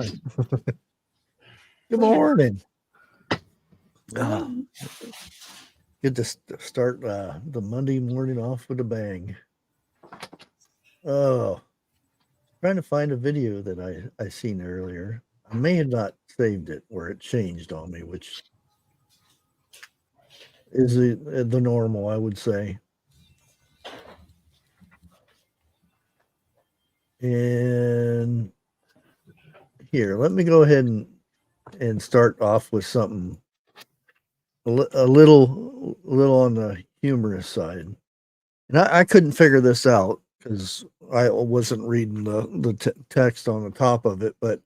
time. Good morning. Good to start the Monday morning off with a bang. Oh, trying to find a video that I seen earlier. I may have not saved it where it changed on me, which is the normal, I would say. And here, let me go ahead and start off with something a little on the humorous side. And I couldn't figure this out because I wasn't reading the text on the top of it, but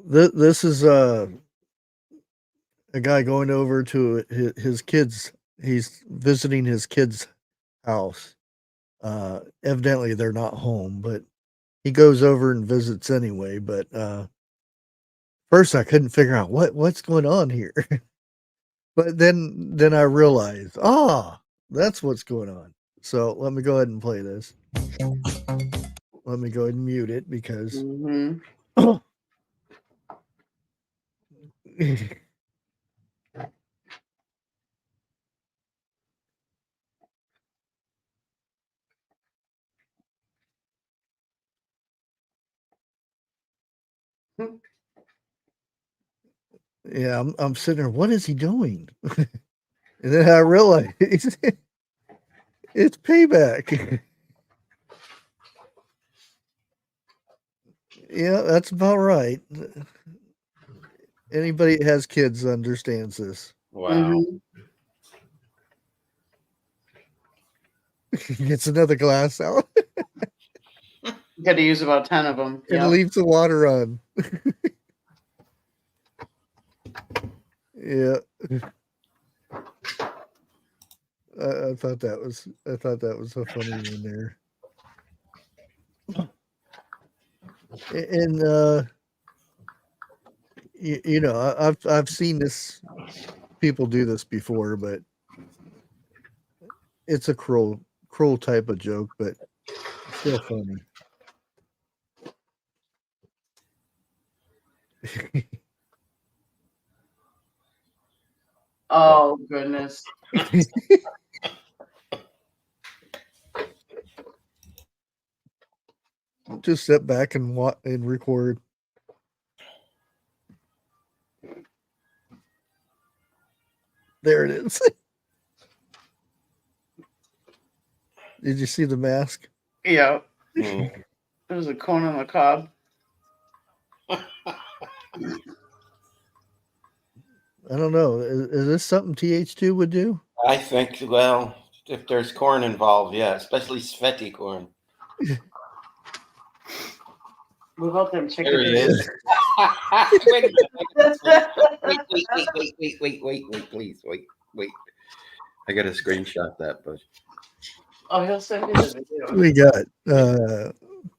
this is a guy going over to his kids. He's visiting his kids' house. Evidently, they're not home, but he goes over and visits anyway. But first, I couldn't figure out what's going on here. But then I realized, that's what's going on. So let me go ahead and play this. Let me go ahead and mute it because. Yeah, I'm sitting there. What is he doing? And then I realized it's payback. Yeah, that's about right. Anybody that has kids understands this. Wow. Gets another glass out. Got to use about 10 of them. And leaves the water on. Yeah. I thought that was a funny one there. And you know, I've seen this, people do this before, but it's a cruel type of joke, but still funny. Oh goodness. Just sit back and watch and record. There it is. Did you see the mask? Yeah. There's a corn on the cob. I don't know. Is this something TH2 would do? I think, well, if there's corn involved, yeah, especially Sveti corn. Move out them chicken. There he is. Wait, please, wait. I gotta screenshot that, but. Oh, he'll send you the video. We got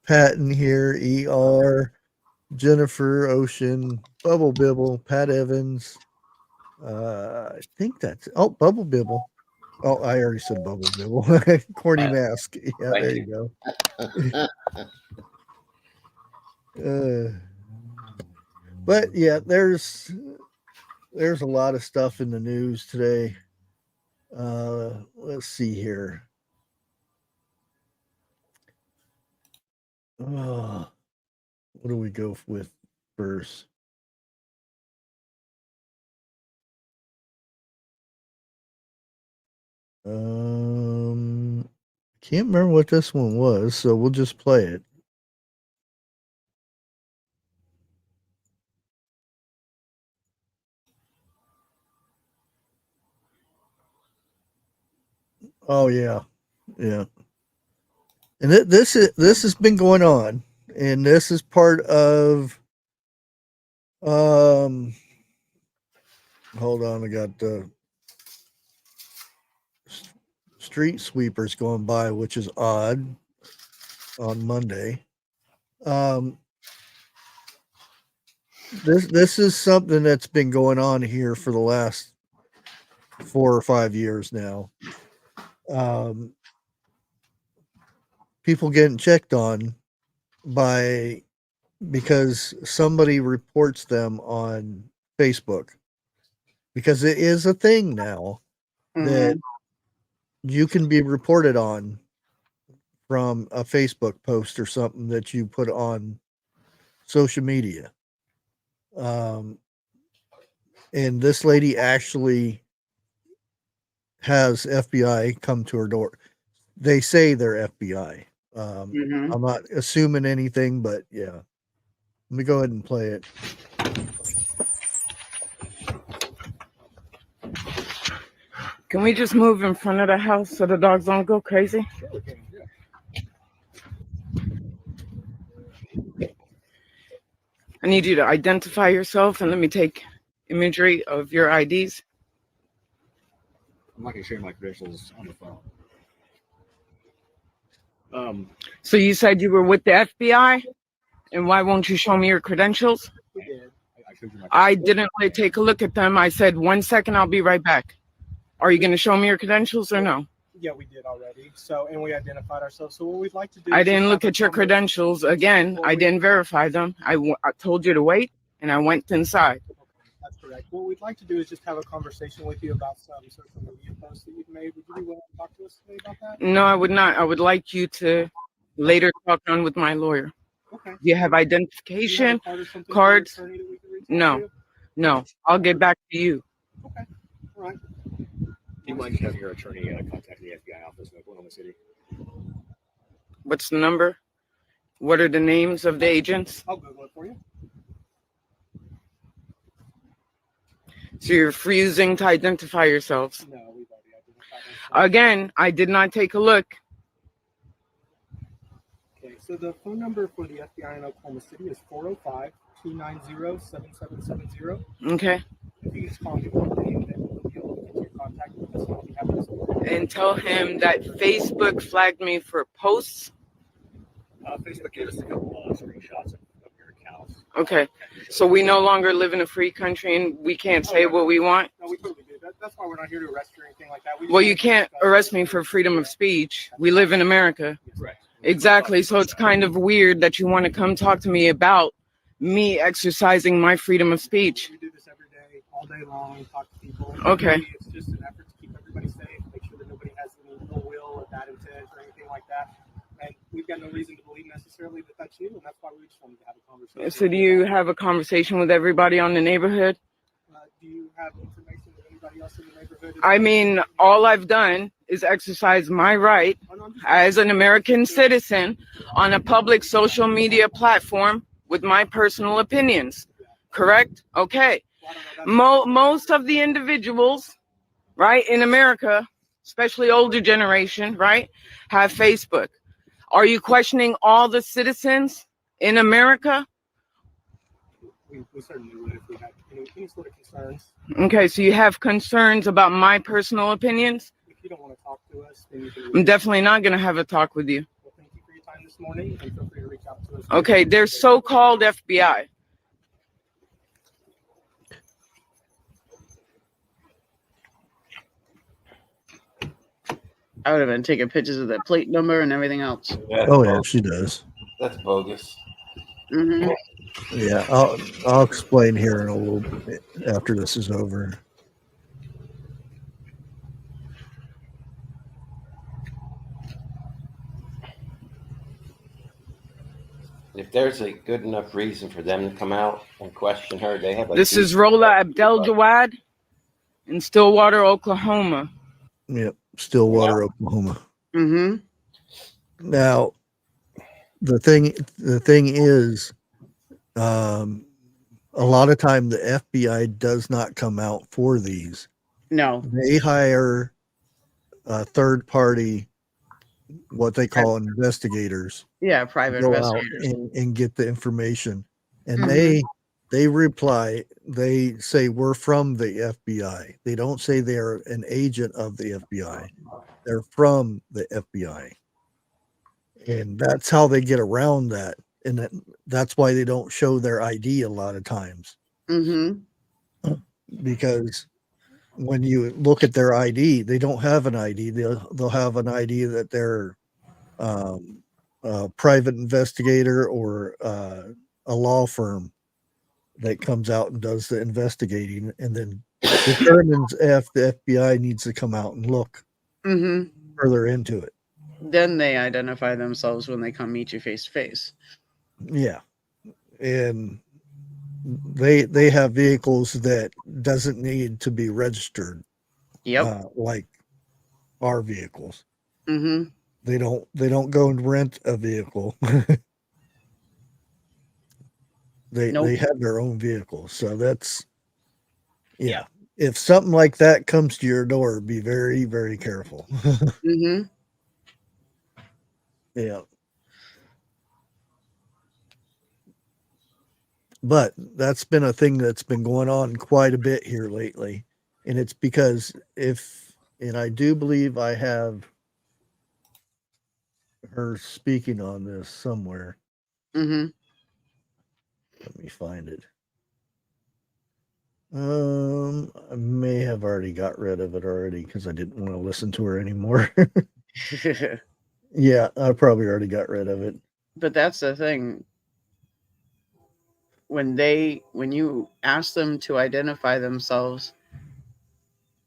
Patton here, ER, Jennifer, Ocean, Bubble Bibble, Pat Evans. I think that's Bubble Bibble. Oh, I already said Bubble Bibble. Corny mask. Yeah, Thank there you go. But yeah, there's a lot of stuff in the news today. Let's see here. What do we go with first? Can't remember what this one was, so we'll just play it. Oh yeah. And this has been going on, and this is part of. Hold on, I got the street sweepers going by, which is odd on Monday. This is something that's been going on here for the last 4 or 5 years now. people getting checked on because somebody reports them on Facebook, because it is a thing now that you can be reported on from a Facebook post or something that you put on social media. And this lady actually has FBI come to her door. They say they're FBI. I'm not assuming anything, but yeah. Let me go ahead and play it. Can we just move in front of the house so the dogs don't go crazy? I need you to identify yourself and let me take imagery of your IDs. I'm not going to share my credentials on the phone. So you said you were with the FBI, and why won't you show me your credentials? We did. I showed you my I didn't really take a look at them. I said, 1 second, I'll be right back. Are you going to show me your credentials or no? Yeah, we did already. So, and we identified ourselves. So what we'd like to do. I is didn't just look have at a your conversation. credentials. Again, I didn't verify them. I told you to wait, and I went inside. Okay, that's correct. What we'd like to do is just have a conversation with you about some social media posts that you've made. Would you be willing to talk to us today about that? No, I would not. I would like you to later talk on with my lawyer. Okay. Do you have identification? Do you have a card or something cards? from your attorney that we can reach out No. to? No, I'll get back to you. Okay. All right. Do you mind having your attorney contact the FBI office in Oklahoma City? What's the number? What are the names of the agents? I'll Google it for you. So you're refusing to identify yourselves. No, we've already identified ourselves. Again, I did not take a look. Okay, so the phone number for the FBI in Oklahoma City is 405-290-7770. Okay. If you can just call me one day, and then we'll be able to get your contact with us when we have this. And tell him that Facebook flagged me for posts. Facebook gave us a couple screenshots of your accounts. Okay. So we no longer live in a free country and we can't say what we want. No, we totally do. That's why we're not here to arrest you or anything like that. Well, you can't arrest me for freedom of speech. We live in America. Right. Exactly. So it's kind of weird that you want to come talk to me about me exercising my freedom of speech. We do this every day, all day long, talk to people. Okay. It's just an effort to keep everybody safe, make sure that nobody has any ill will or bad intent or anything like that. And we've got no reason to believe necessarily that that's you, and that's why we just wanted to have a conversation. So do you have a conversation with everybody on the neighborhood? Do you have information with anybody else in the neighborhood? I mean, all I've done is exercise my right as an American citizen on a public social media platform with my personal opinions. Correct? Okay. Most of the individuals, right, in America, especially older generation, right, have Facebook. Are you questioning all the citizens in America? We certainly would if we had any sort of concerns. Okay, so you have concerns about my personal opinions? If you don't want to talk to us, then you can. I'm definitely not going to have a talk with you. Well, thank you for your time this morning, and feel free to reach out to us. Okay, they're so-called FBI. I would have been taking pictures of that plate number and everything else. Oh yeah, she does. That's bogus. Mm-hmm. Yeah, I'll explain here in a little bit after this is over. If there's a good enough reason for them to come out and question her, they have. This is Rola Abdel-Jawad in Stillwater, Oklahoma. Yep, Stillwater, Oklahoma. Mm-hmm. Now, the thing is, a lot of time the FBI does not come out for these. No. They hire a third party, what they call investigators. Yeah, private Go out investigators. and get the information, and Mhm. they reply. They say we're from the FBI. They don't say they're an agent of the FBI. They're from the FBI, and that's how they get around that. And that's why they don't show their ID a lot of times, Mm-hmm. because when you look at their ID, they don't have an ID. They'll have an ID that they're private investigator or a law firm that comes out and does the investigating and then determines if the FBI needs to come out and look Mm-hmm. further into it. Then they identify themselves when they come meet you face to face. Yeah. And they have vehicles that doesn't need to be registered Yep. like our vehicles. Mm-hmm. They don't go and rent a vehicle. They Nope. have their own vehicles. So that's yeah. If something like that comes to your door, be very, very careful. Mm-hmm. Yeah. But that's been a thing that's been going on quite a bit here lately. And it's because and I do believe I have her speaking on this somewhere. Mm-hmm. Let me find it. I may have already got rid of it already because I didn't want to listen to her anymore. Yeah, I probably already got rid of it. But that's the thing. When you ask them to identify themselves,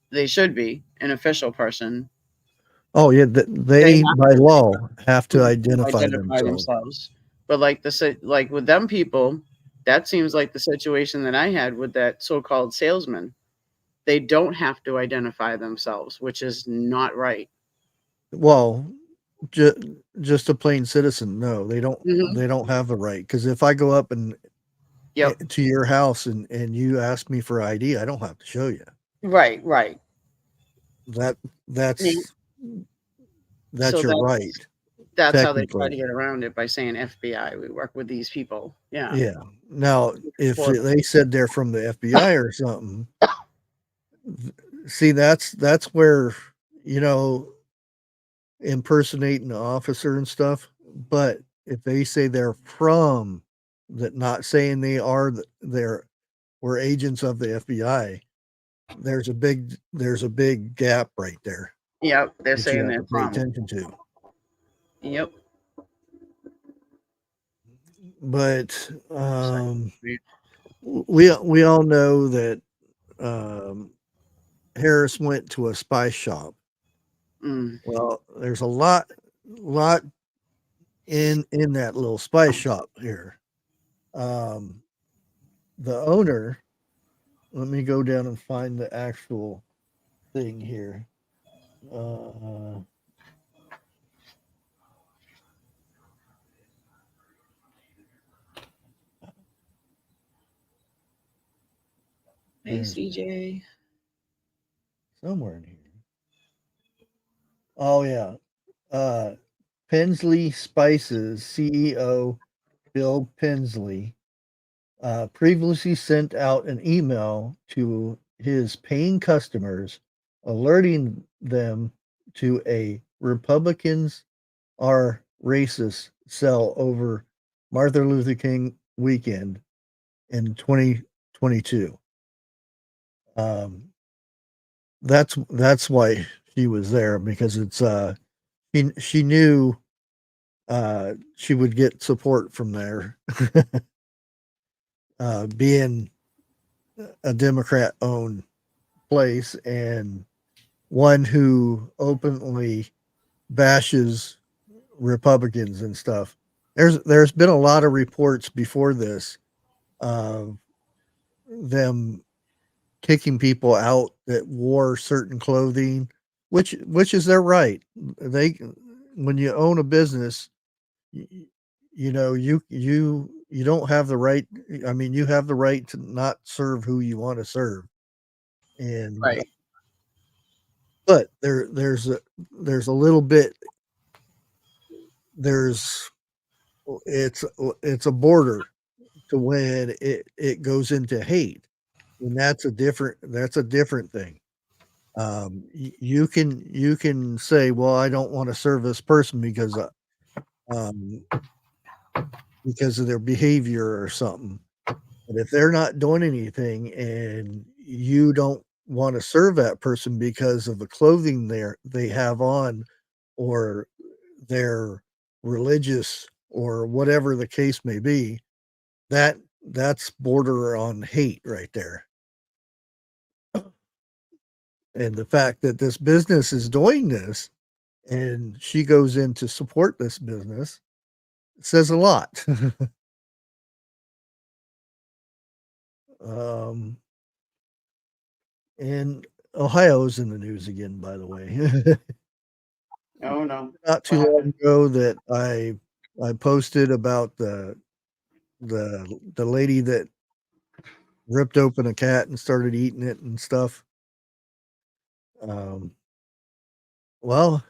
they should be an official person. Oh yeah, they have by to law have to identify themselves. themselves. But like like with them people, that seems like the situation that I had with that so-called salesman. They don't have to identify themselves, which is not right. Well, just a plain citizen. No, they don't. Mhm. They don't have the right. Because if I go up and Yep. to your house and you ask me for ID, I don't have to show you. Right. Right. That's So your right. That's how they try to Technically, get around it, by saying FBI. We work with these people. Yeah. yeah. Now, if Or- they said they're from the FBI or something, see, that's where impersonating the officer and stuff. But if they say they're from that, not saying they are, we're agents of the FBI, there's a big gap right there Yep. They're that you saying have they're to pay from. attention to. Yep. But we all know that Harris went to a spy shop. Mm. Well, there's a lot in that little spy shop here. The owner, let me go down and find the actual thing here. Hey, CJ. Somewhere in here. Oh yeah. Pensley Spices CEO Bill Pensley previously sent out an email to his paying customers alerting them to a Republicans are racist sell over Martin Luther King weekend in 2022. That's why she was there, because it's she knew she would get support from there. Being a Democrat owned place and one who openly bashes Republicans and stuff. There's been a lot of reports before this of them kicking people out that wore certain clothing, which is their right. They When you own a business, you know you don't have the right. I mean, you have the right to not serve who you want to serve, and Right. but there's a little bit. There's it's a border to when it goes into hate, and that's a different thing. You can say, well, I don't want to serve this person um, because of their behavior or something. But if they're not doing anything and you don't want to serve that person because of the clothing they have on, or their religious or whatever the case may be, that's border on hate right there. And the fact that this business is doing this and she goes in to support this business says a lot. And Ohio's in the news again, by the way. Oh no. Not too long ago that I posted about the lady that ripped open a cat and started eating it and stuff. Well,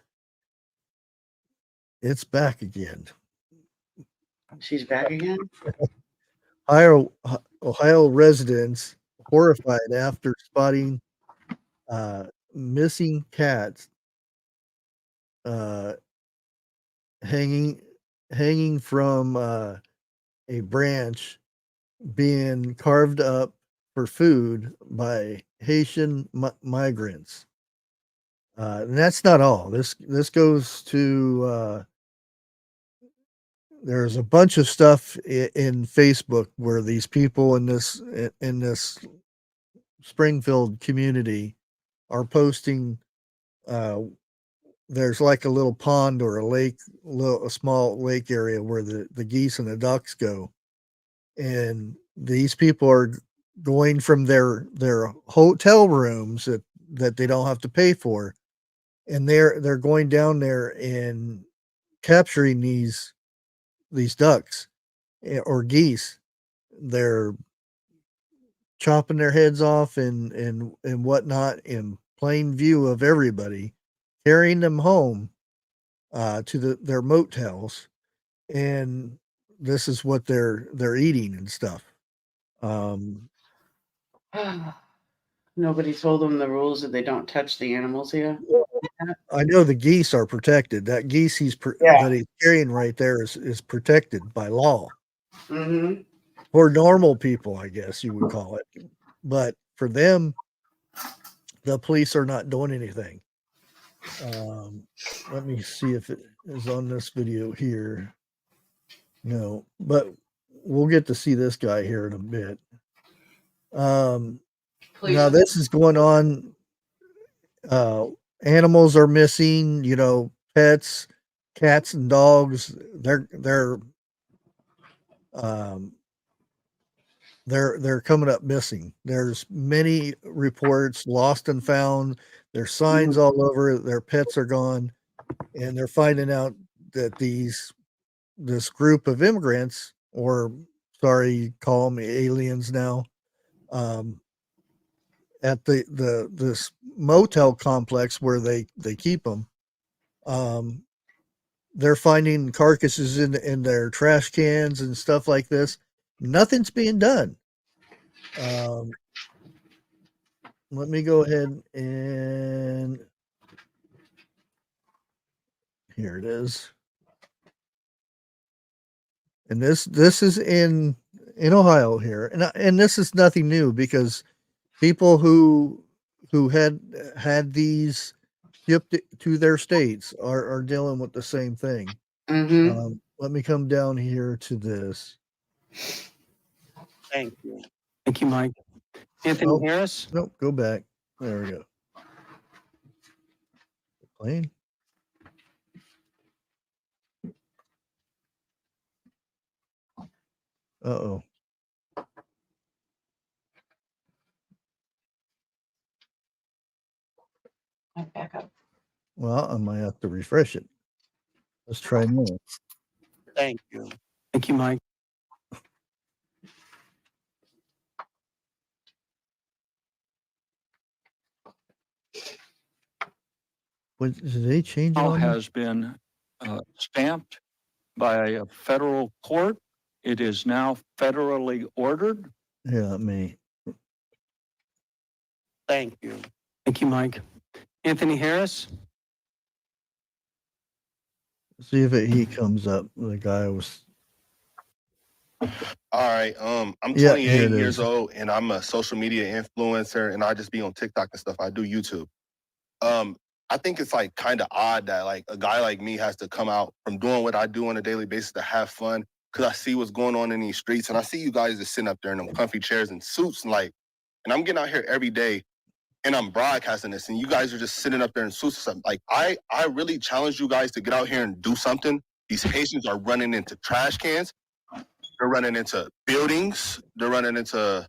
it's back again. She's back again? Ohio residents horrified after spotting missing cats hanging from a branch being carved up for food by Haitian migrants. And that's not all. This goes to there's a bunch of stuff in Facebook where these people in this Springfield community are posting. There's like a little pond or a lake, a small lake area where the geese and the ducks go, and these people are going from their hotel rooms that they don't have to pay for, and they're going down there and capturing these ducks or geese. They're chopping their heads off and whatnot in plain view of everybody, carrying them home to their motels, and this is what they're eating and stuff. Nobody told them the rules that they don't touch the animals here. I know the geese are protected. That geese that he's carrying right there is protected by law. Mm-hmm. For normal people, I guess you would call it. But for them, the police are not doing anything. Let me see if it is on this video here. No, but we'll get to see this guy here in a bit. Now this is going on. Animals are missing, pets, cats and dogs. They're coming up missing. There's many reports lost and found. There's signs all over. Their pets are gone, and they're finding out that this group of immigrants, or sorry, call them aliens now, at this motel complex where they keep them, they're finding carcasses in their trash cans and stuff like this. Nothing's being done. Let me go ahead and here it is. And this is in Ohio here, and this is nothing new because people who had these shipped to their states are dealing with the same thing. Mm-hmm. Let me come down here to this. Thank you. Thank you, Mike. Anthony Harris. Nope, go back. There we go. Plane. Uh-oh. Back up. Well, I might have to refresh it. Let's try more. Thank you. Thank you, Mike. Did they change it Now on me? has been stamped by a federal court. It is now federally ordered. Yeah, me. Thank you. Thank you, Mike. Anthony Harris. See if he comes up. The guy was. All right. I'm Yeah, 28 here it years is. old and I'm a social media influencer and I just be on TikTok and stuff. I do YouTube. I think it's like kind of odd that like a guy like me has to come out from doing what I do on a daily basis to have fun because I see what's going on in these streets and I see you guys just sitting up there in them comfy chairs and suits and I'm getting out here every day and I'm broadcasting this and you guys are just sitting up there in suits or something. Like I really challenge you guys to get out here and do something. These Haitians are running into trash cans. They're running into buildings. They're running into,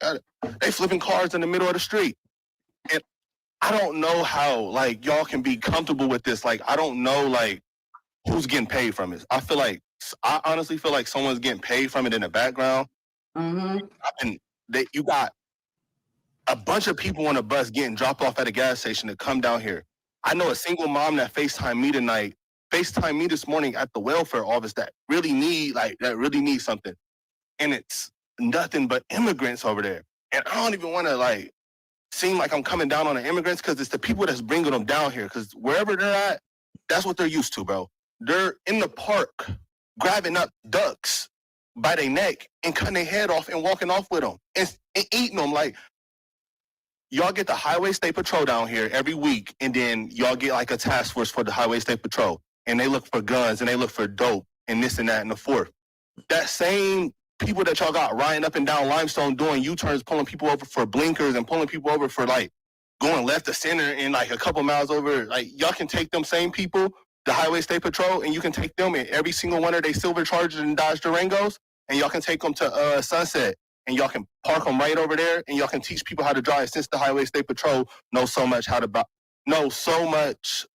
they flipping cars in the middle of the street. And I don't know how, like, y'all can be comfortable with this. Like, I don't know, like, who's getting paid from it. I honestly feel like someone's getting paid from it in the background. Mm-hmm. And you got a bunch of people on a bus getting dropped off at a gas station to come down here. I know a single mom that FaceTimed me this morning at the welfare office that really need something. And it's nothing but immigrants over there. And I don't even want to, like, seem like I'm coming down on the immigrants because it's the people that's bringing them down here. Because wherever they're at, that's what they're used to, bro. They're in the park grabbing up ducks by their neck and cutting their head off and walking off with them and eating them. Like, y'all get the Highway State Patrol down here every week, and then y'all get like a task force for the Highway State Patrol, and they look for guns and they look for dope and this and that and the fourth. That same people that y'all got riding up and down Limestone doing U-turns, pulling people over for blinkers and pulling people over for like going left to center and like a couple miles over, like y'all can take them same people, the Highway State Patrol, and you can take them in every single one of their silver Chargers and Dodge Durangos, and y'all can take them to Sunset, and y'all can park them right over there, and y'all can teach people how to drive. Since the Highway State Patrol knows so much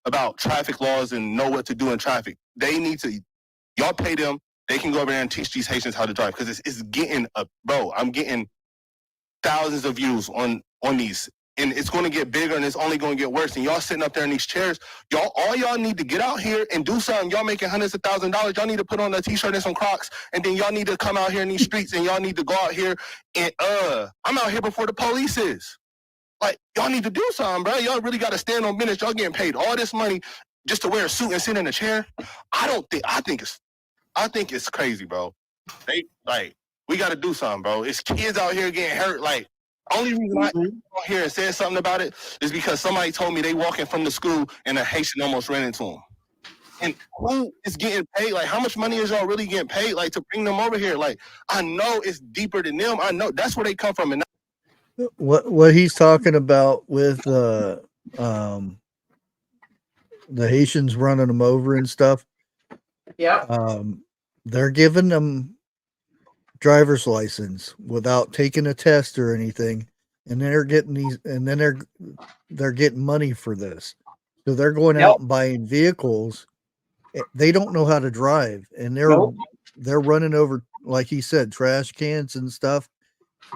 about traffic laws and know what to do in traffic, y'all pay them. They can go over there and teach these Haitians how to drive because it's getting bro. I'm getting thousands of views on these, and it's going to get bigger and it's only going to get worse. And y'all sitting up there in these chairs, all y'all need to get out here and do something. Y'all making hundreds of $1,000s. Y'all need to put on a t-shirt and some Crocs, and then y'all need to come out here in these streets and y'all need to go out here and I'm out here before the police is. Like, y'all need to do something, bro. Y'all really got to stand on business. Y'all getting paid all this money just to wear a suit and sit in a chair. I think it's crazy, bro. We got to do something, bro. It's kids out here getting hurt. Like, only reason I came out here and said something about it is because somebody told me they walking from the school and a Haitian almost ran into them. And who is getting paid? Like, how much money is y'all really getting paid? Like, to bring them over here? Like, I know it's deeper than them. I know that's where they come from. And what he's talking about with the Haitians running them over and stuff. Yep. They're giving them driver's license without taking a test or anything, and they're getting these, and then they're getting money for this. So they're going out and buying vehicles. They don't know how to drive, and they're running over, like he said, trash cans and stuff.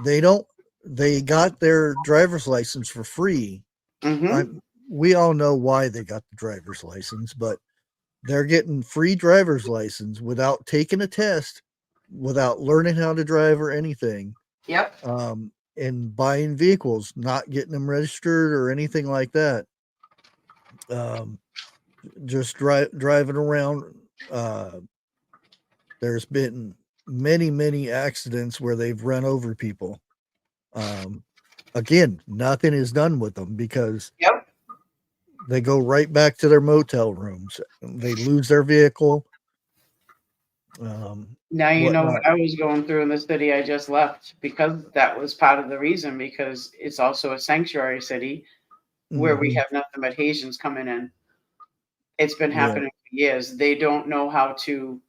They got their driver's license for free. Mm-hmm. We all know why they got the driver's license, but they're getting free driver's license without taking a test, without learning how to drive or anything. Yep. And buying vehicles, not getting them registered or anything like that. Just driving around. There's been many accidents where they've run over people. Again, nothing is done with them because they go right back to their motel rooms. They lose their vehicle. Now you know what I was going through in the city I just left, because that was part of the reason, because it's also a sanctuary city where we have nothing but Haitians coming in. It's been happening for years. They don't know how to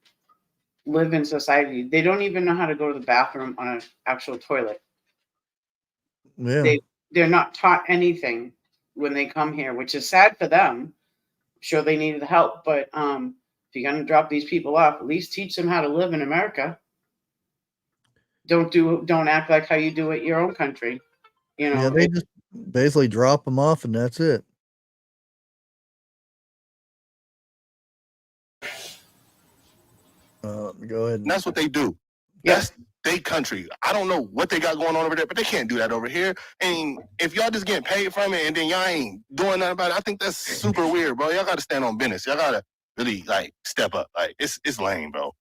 live in society. They don't even know how to go to the bathroom on an actual toilet. Yeah. They're not taught anything when they come here, which is sad for them. I'm sure they needed help, but if you're going to drop these people off, at least teach them how to live in America. Don't act like how you do it your own country. You know, they just basically drop them off and that's it. Go ahead. And that's what they do. That's their country. I don't know what they got going on over there, but they can't do that over here. And if y'all just getting paid from it and then y'all ain't doing nothing about it, I think that's super weird, bro. Y'all got to stand on business. Y'all got to really like step up. Like it's lame, bro.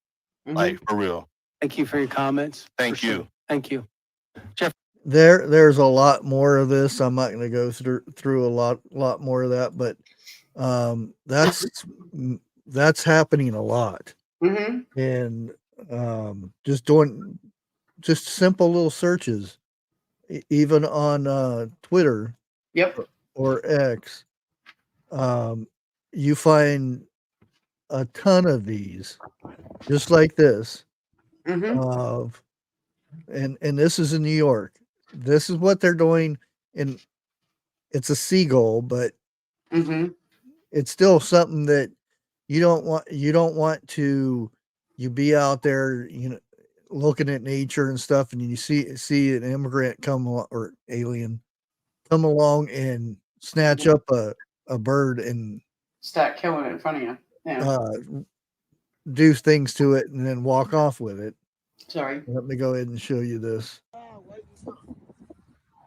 Like for real. Thank you for your comments. Thank you. Thank you. Jeff. there's a lot more of this. I'm not going to go through a lot more of that, but that's happening a lot. Mm-hmm. And just doing just simple little searches, even on Twitter Yep. or X, you find a ton of these, just like this. Mm-hmm. Of and this is in New York. This is what they're doing, and it's a seagull, but Mm-hmm. it's still something that you don't want. You don't want to. You be out there, looking at nature and stuff, and you see an immigrant or alien come along and snatch up a bird and Start killing it in front of you. Yeah. do things to it and then walk off with it. Sorry. Let me go ahead and show you this.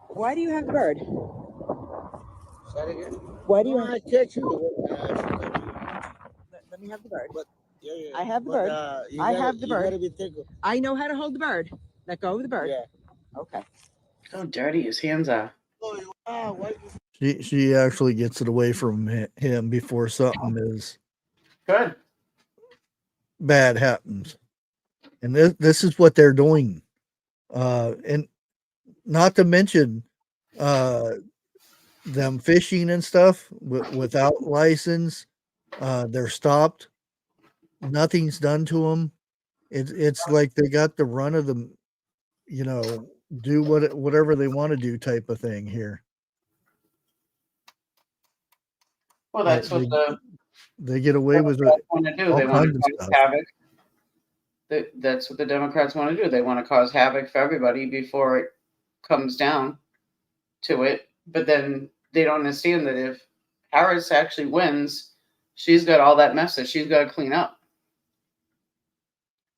Why do you have the bird? Why do you have Let me have the bird. I have the bird. I have the bird. I know how to hold the bird. Let go of the bird. Yeah. Okay. How dirty his hands are. She actually gets it away from him before something is Good. bad happens. And this is what they're doing. And not to mention them fishing and stuff without license. They're stopped. Nothing's done to them. It's like they got the run of them, do whatever they want to do type of thing here. Well, that's what they get away with Democrats want to do. all They want kinds to of cause stuff. havoc. That's what the Democrats want to do. They want to cause havoc for everybody before it comes down to it. But then they don't understand that if Harris actually wins, she's got all that mess that she's got to clean up.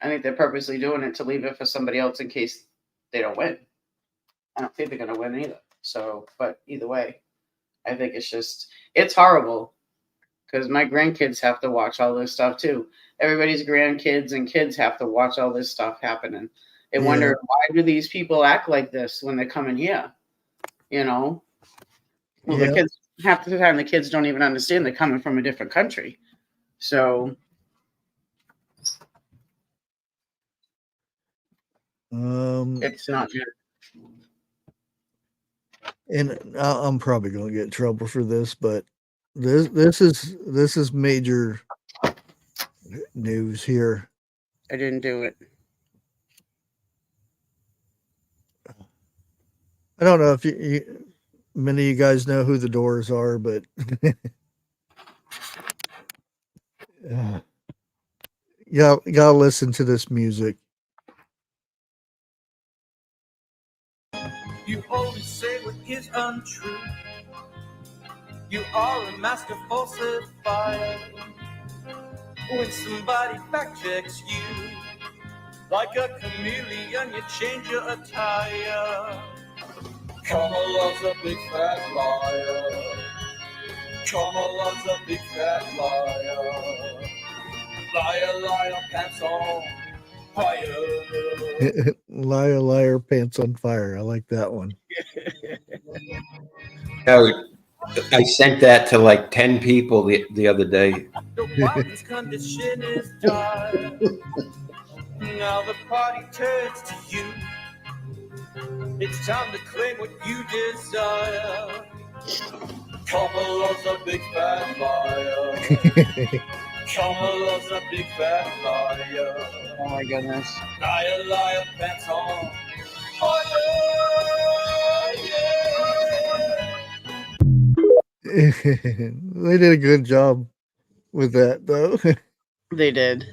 I think they're purposely doing it to leave it for somebody else in case they don't win. I don't think they're going to win either. So, but either way, I think it's horrible because my grandkids have to watch all this stuff too. Everybody's grandkids and kids have to watch all this stuff happening. They wonder, why do these people act like this when they come in here? Well, the kids, half the time the kids don't even understand they're coming from a different country. So it's not good. And I'm probably going to get in trouble for this, but this is major news here. I didn't do it. I don't know if many of you guys know who the Doors are, but you gotta listen to this music. You always say what is untrue. You are a master falsifier. When somebody fact checks you, like a chameleon, you change your attire. Kamala's a big fat liar. Kamala's a big fat liar. Liar, liar, pants on fire. Liar, liar, pants on fire. I like that one. Oh, I sent that to like 10 people the other day. The wildest condition is dire. Now the party turns to you. It's time to claim what you desire. Kamala's a big fat liar. Kamala's a big fat liar. Oh my goodness. Liar, liar, pants on fire. They did a good job with that, though. They did.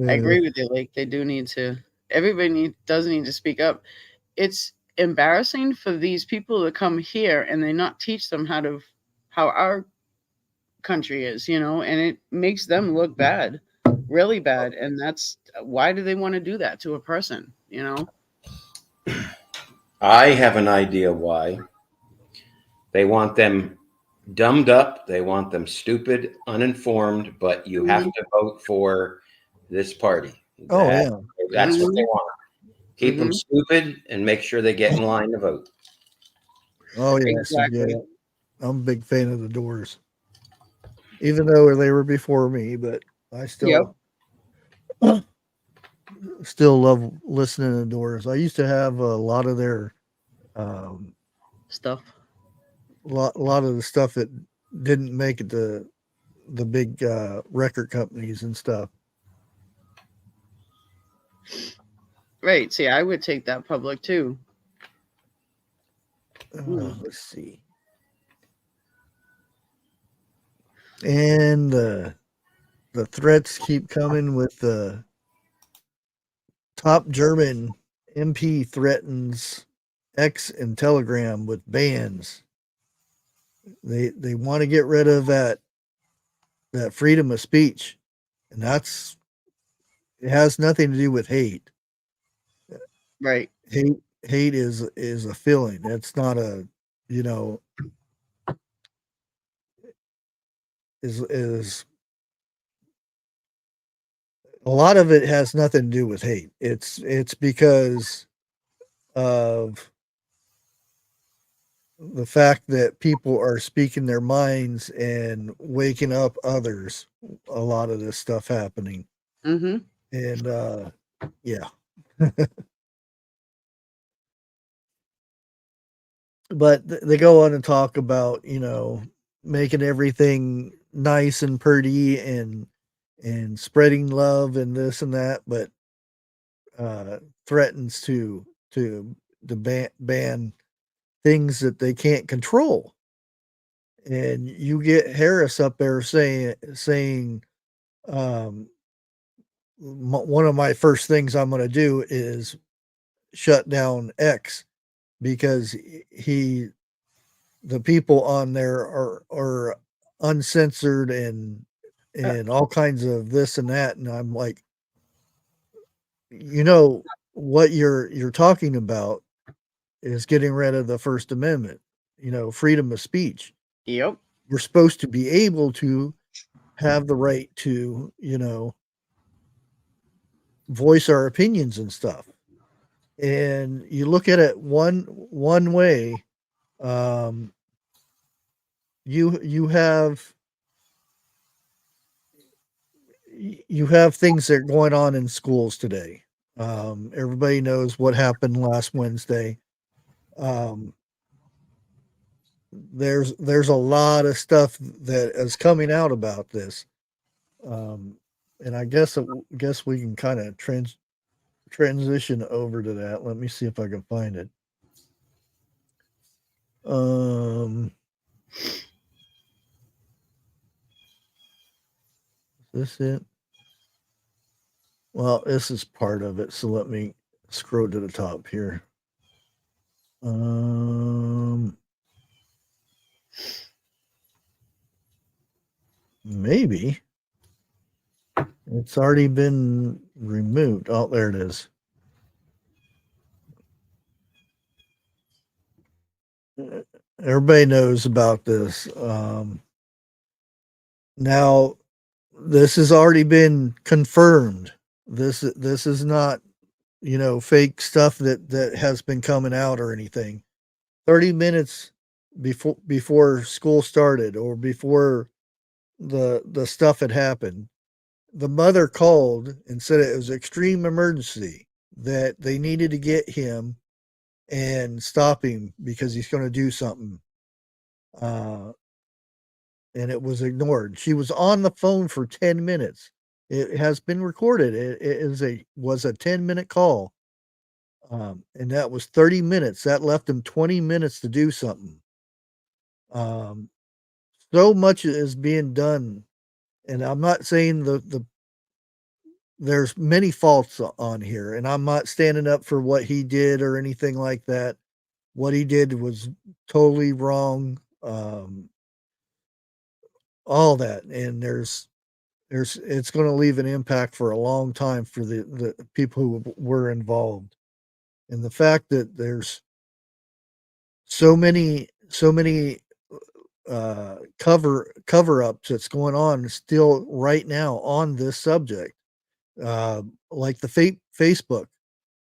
I agree with you. Like, they do need to. Everybody does need to speak up. It's embarrassing for these people to come here and they not teach them how our country is, and it makes them look bad, really bad. And that's why do they want to do that to a person? I have an idea why. They want them dumbed up. They want them stupid, uninformed, but you have to vote for this party. That's what they want. Keep them stupid and make sure they get in line to vote. Oh yes, Exactly. yeah. I'm a big fan of the Doors, even though they were before me. But I still love listening to the Doors. I used to have a lot of their Stuff. lot of the stuff that didn't make it to the big record companies and stuff. Right. See, I would take that public too. Let's see. And the threats keep coming with the top German MP threatens X and Telegram with bans. They want to get rid of that freedom of speech, and it has nothing to do with hate. Right. Hate is a feeling. It's not a, you know, is a lot of it has nothing to do with hate. It's because of the fact that people are speaking their minds and waking up others. A lot of this stuff happening. Mm-hmm. And yeah. But they go on and talk about, you know, making everything nice and pretty and spreading love and this and that, but threatens to ban things that they can't control. And you get Harris up there saying one of my first things I'm going to do is shut down X, because the people on there are uncensored and all kinds of this and that. And I'm like, you know, what you're talking about is getting rid of the First Amendment, you know, freedom of speech. Yep. We're supposed to be able to have the right to, you know, voice our opinions and stuff. And you look at it one way, you have things that are going on in schools today. Everybody knows what happened last Wednesday. There's a lot of stuff that is coming out about this. And I guess we can kind of transition over to that. Let me see if I can find it. Is this it? Well, this is part of it, so let me scroll to the top here. Maybe it's already been removed. Oh, there it is. Everybody knows about this. Now, this has already been confirmed. This is not, you know, fake stuff that has been coming out or anything. 30 minutes before school started, or before the stuff had happened, the mother called and said it was extreme emergency, that they needed to get him and stop him because he's going to do something. And it was ignored. She was on the phone for 10 minutes. It has been recorded. It was a 10-minute call. And that was 30 minutes. That left him 20 minutes to do something. So much is being done. And I'm not saying there's many faults on here, and I'm not standing up for what he did or anything like that. What he did was totally wrong. All that. And it's going to leave an impact for a long time for the people who were involved. And the fact that there's so many cover-ups that's going on still right now on this subject, like the Facebook.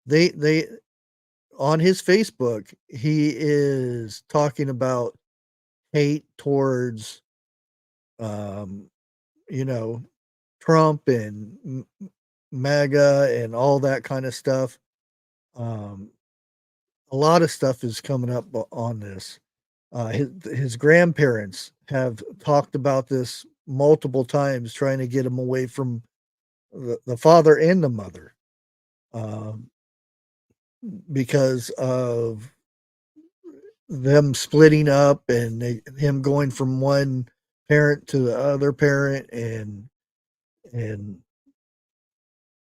they on his Facebook, he is talking about hate towards, um, you know, Trump and MAGA and all that kind of stuff. Um, a lot of stuff is coming up on this. His grandparents have talked about this multiple times, trying to get him away from the father and the mother, um, because of them splitting up and him going from one parent to the other parent and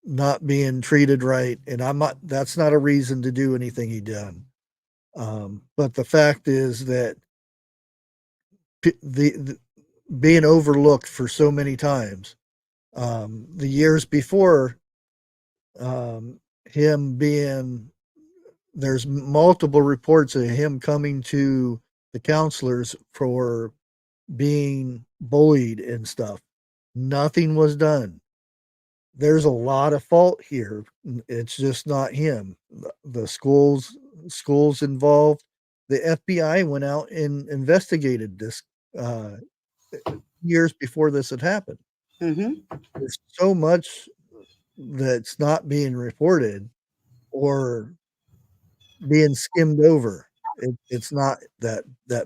not being treated right. And that's not a reason to do anything he done. But the fact is that the being overlooked for so many times, the years before, him being, there's multiple reports of him coming to the counselors for being bullied and stuff. Nothing was done. There's a lot of fault here. It's just not him. The schools involved. The FBI went out and investigated this uh, years before this had happened. Mm-hmm. There's so much that's not being reported or being skimmed over. It's not that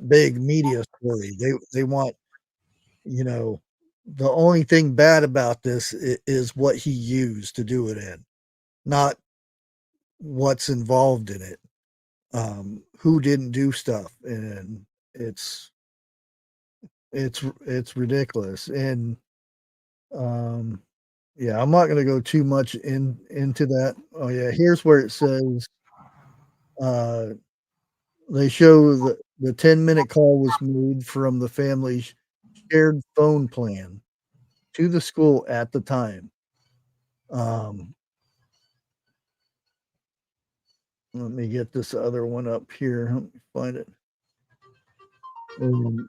big media story. They want, you know, the only thing bad about this is what he used to do it in, not what's involved in it. Who didn't do stuff, and it's it's ridiculous. And yeah, I'm not going to go too much into that. Oh yeah, here's where it says uh they show the 10-minute call was made from the family's shared phone plan to the school at the time. Um, let me get this other one up here. Let me find it.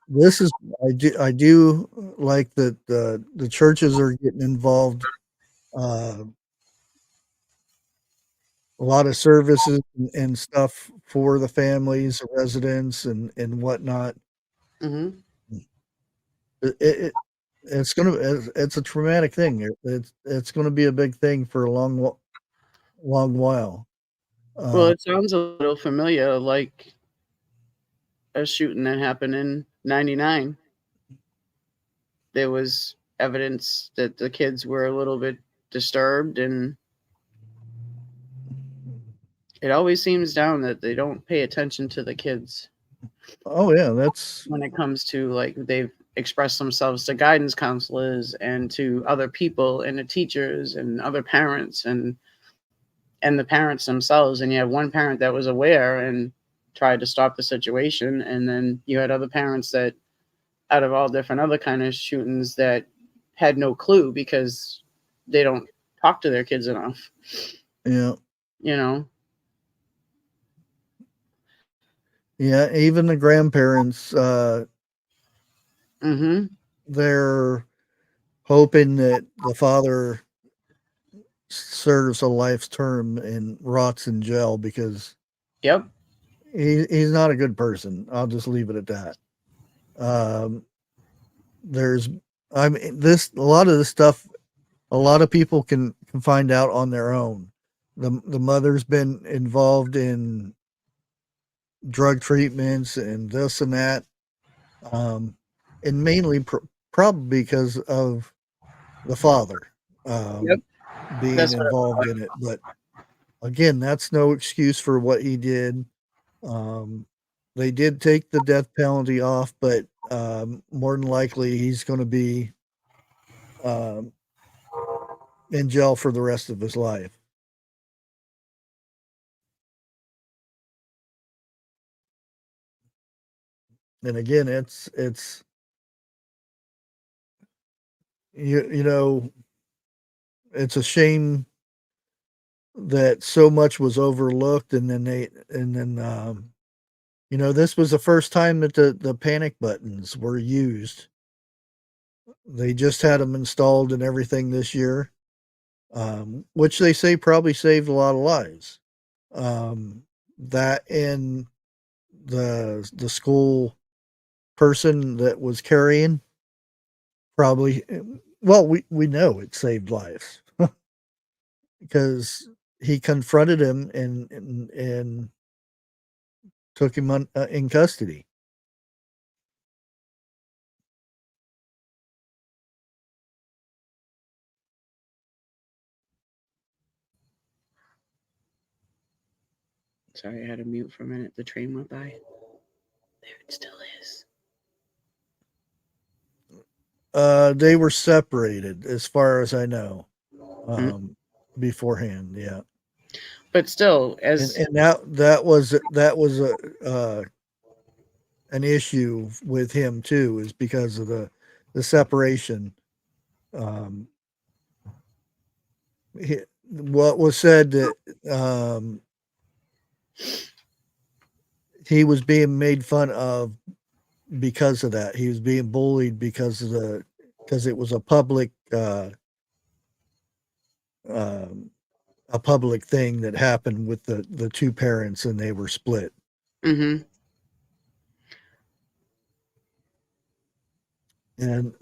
This is I do like that the churches are getting involved. Uh, a lot of services and stuff for the families, the residents, and whatnot. Mm-hmm. It's gonna it's a traumatic thing. It's gonna be a big thing for a long while. Well, Uh, it sounds a little familiar, like a shooting that happened in '99. There was evidence that the kids were a little bit disturbed, and it always seems down that they don't pay attention to the kids oh yeah, that's when it comes to, like, they've expressed themselves to guidance counselors and to other people and the teachers and other parents and the parents themselves. And you have one parent that was aware and tried to stop the situation, and then you had other parents that, out of all different other kind of shootings, that had no clue because they don't talk to their kids enough, yeah. you know. Yeah, even the grandparents, Mm-hmm. they're hoping that the father serves a life's term and rots in jail because Yep. he's not a good person. I'll just leave it at that. Um, there's, I mean, a lot of this stuff, a lot of people can find out on their own. The mother's been involved in drug treatments and this and that, and mainly probably because of the father Yep. being That's what involved in it. But again, that's no excuse for what he did. Um, they did take the death penalty off, but more than likely he's going to be um, in jail for the rest of his life. And again, it's you know, it's a shame that so much was overlooked, and then you know, this was the first time that the panic buttons were used. They just had them installed and everything this year, which they say probably saved a lot of lives. that and the school person that was carrying probably, well, we know it saved lives because he confronted him and took him in custody. Sorry, I had to mute for a minute. The train went by. There it still is. They were separated, as far as I know, beforehand. Yeah, but still, as and that was a an issue with him too, is because of the separation. What was said that he was being made fun of because of that. He was being bullied because it was a public thing that happened with the two parents, and they were split. Mm-hmm. And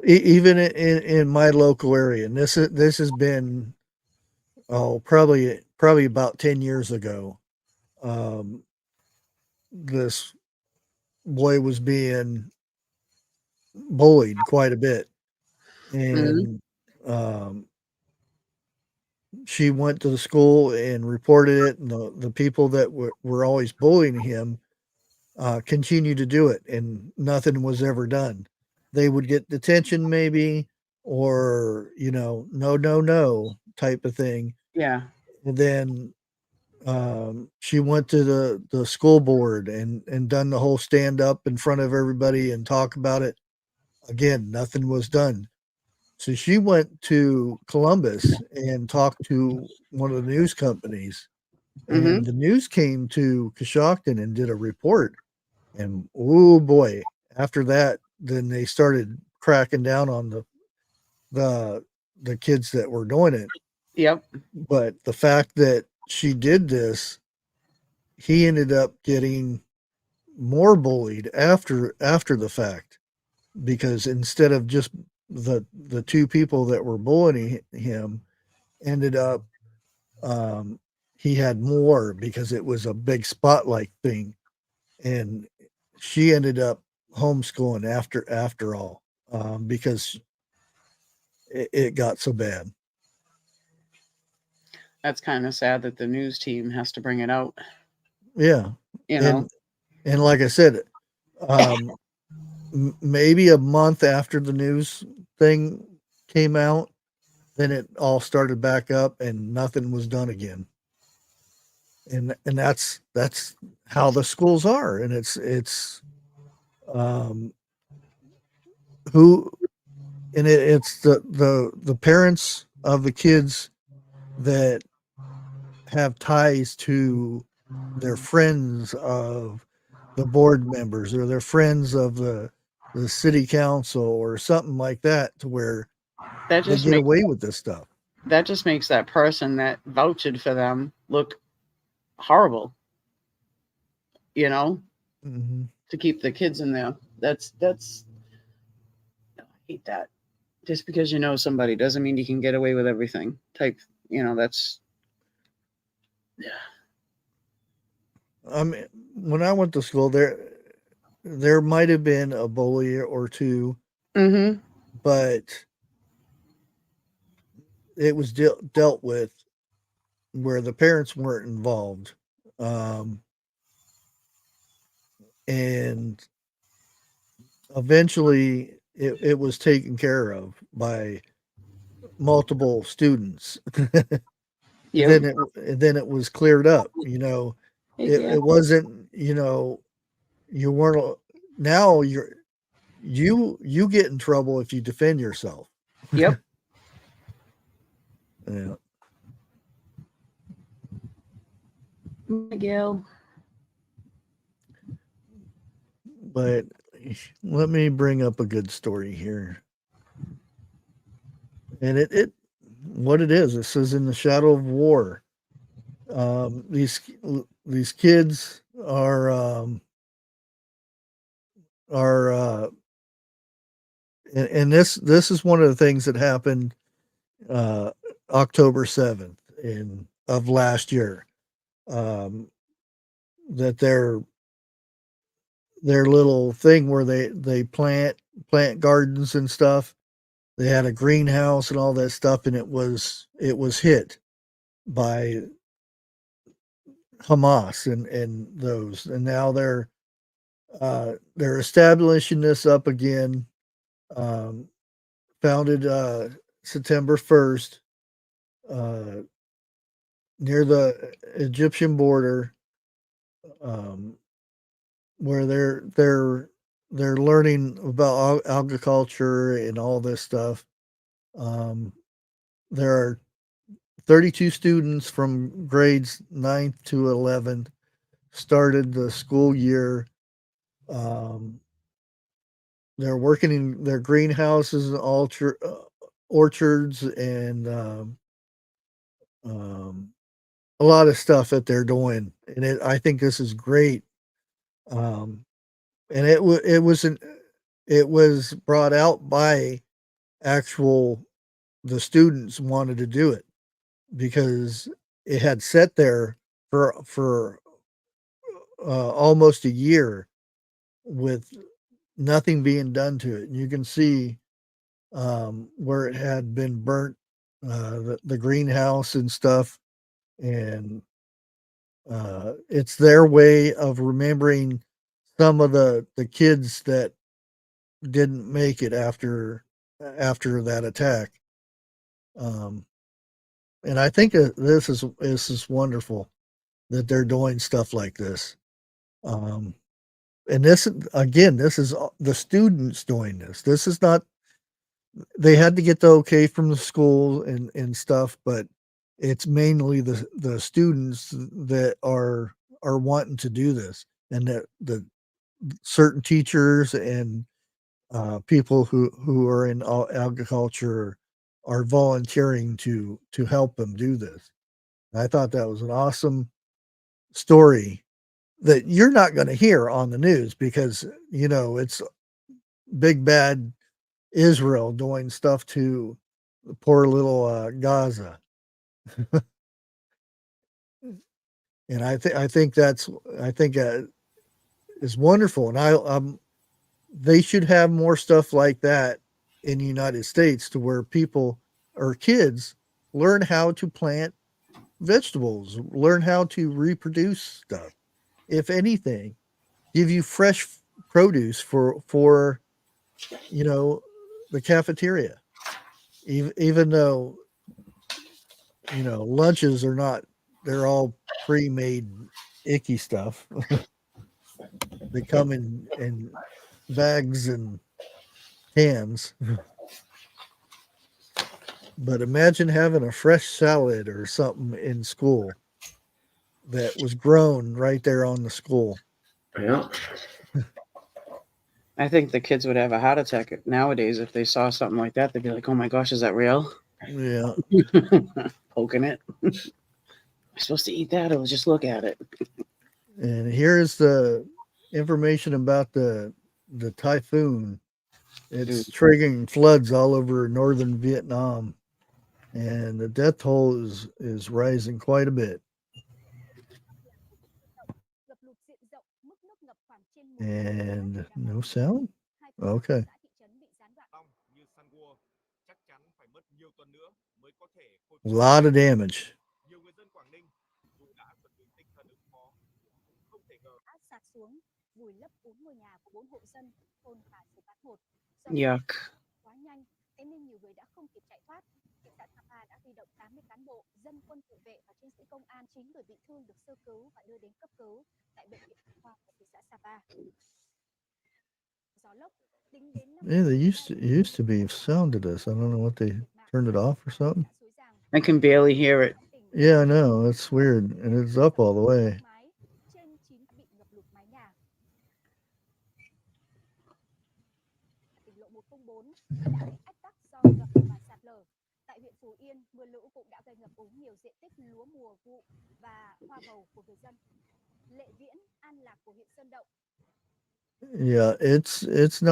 even in my local area, and this has been probably about 10 years ago. This boy was being bullied quite a bit, and she went to the school and reported it, and the people that were always bullying him continued to do it, and nothing was ever done. They would get detention maybe, or no type of thing. Yeah. And then she went to the school board and done the whole stand up in front of everybody and talk about it. Again, nothing was done. So she went to Columbus and talked to one of the news companies, and the news came to Coshocton and did a report. And oh boy, after that, then they started cracking down on the kids that were doing it. Yep. But the fact that she did this, he ended up getting more bullied after the fact, because instead of just the two people that were bullying him, ended up he had more, because it was a big spotlight thing, and she ended up homeschooling after all, because it got so bad. That's kind of sad that the news team has to bring it out. Yeah, and like I said, maybe a month after the news thing came out, then it all started back up and nothing was done again. And that's how the schools are. And it's it's the parents of the kids that have ties to their friends of the board members, or their friends of the city council, or something like that, to where they get away with this stuff. That just makes that person that vouched for them look horrible, to keep the kids in there. That's I hate that. Just because you know somebody doesn't mean you can get away with everything type, that's, yeah. I mean, when I went to school, there might have been a bully or two, but it was dealt with where the parents weren't involved. And eventually it was taken care of by multiple students. Then it was cleared up. It wasn't, you weren't. Now you get in trouble if you defend yourself. Yep. Yeah. Miguel. But let me bring up a good story here. And it what it is, this is In the Shadow of War. These kids are and this is one of the things that happened October 7th of last year. That their little thing where they plant gardens and stuff. They had a greenhouse and all that stuff, and it was hit by Hamas and those, and now they're establishing this up again. Um, Founded September 1st, near the Egyptian border, um, where they're learning about agriculture and all this stuff. There are 32 students from grades 9th to 11 started the school year. They're working in their greenhouses and orchards and a lot of stuff that they're doing, and I think this is great. Um, and it was brought out by actual the students wanted to do it because it had sat there for almost a year with nothing being done to it. And you can see where it had been burnt, the greenhouse and stuff, and it's their way of remembering some of the kids that didn't make it after that attack. And I think this is wonderful that they're doing stuff like this. And this again, this is the students doing this. This is not, they had to get the okay from the school and stuff, but it's mainly the students that are wanting to do this, and that the certain teachers and people who are in agriculture are volunteering to help them do this. And I thought that was an awesome story that you're not going to hear on the news because it's big bad Israel doing stuff to the poor little Gaza. And I think is wonderful, and they should have more stuff like that in the United States, to where people or kids learn how to plant vegetables, learn how to reproduce stuff. If anything, give you fresh produce for the cafeteria. Even though lunches are not, they're all pre-made icky stuff. They come in bags and cans. But imagine having a fresh salad or something in school that was grown right there on the school. Yeah. I think the kids would have a heart attack nowadays if they saw something like that. They'd be like, "Oh my gosh, is that real?" Yeah. Poking it. I'm supposed to eat that or just look at it. And here's the information about the typhoon. It's triggering floods all over northern Vietnam, and the death toll is rising quite a bit. And no sound? Okay. A lot of damage. Yuck. Yeah, they used to be sound to this. I don't know what they turned it off or something. I can barely hear it. Yeah, I know. It's weird. And it's up all the way. Tại huyện Phú Yên, mưa lũ cũng đã gây ngập úng nhiều diện tích lúa mùa vụ và hoa màu của người dân. Lệ Viễn, An Lạc của huyện Sơn Động. Yeah, it's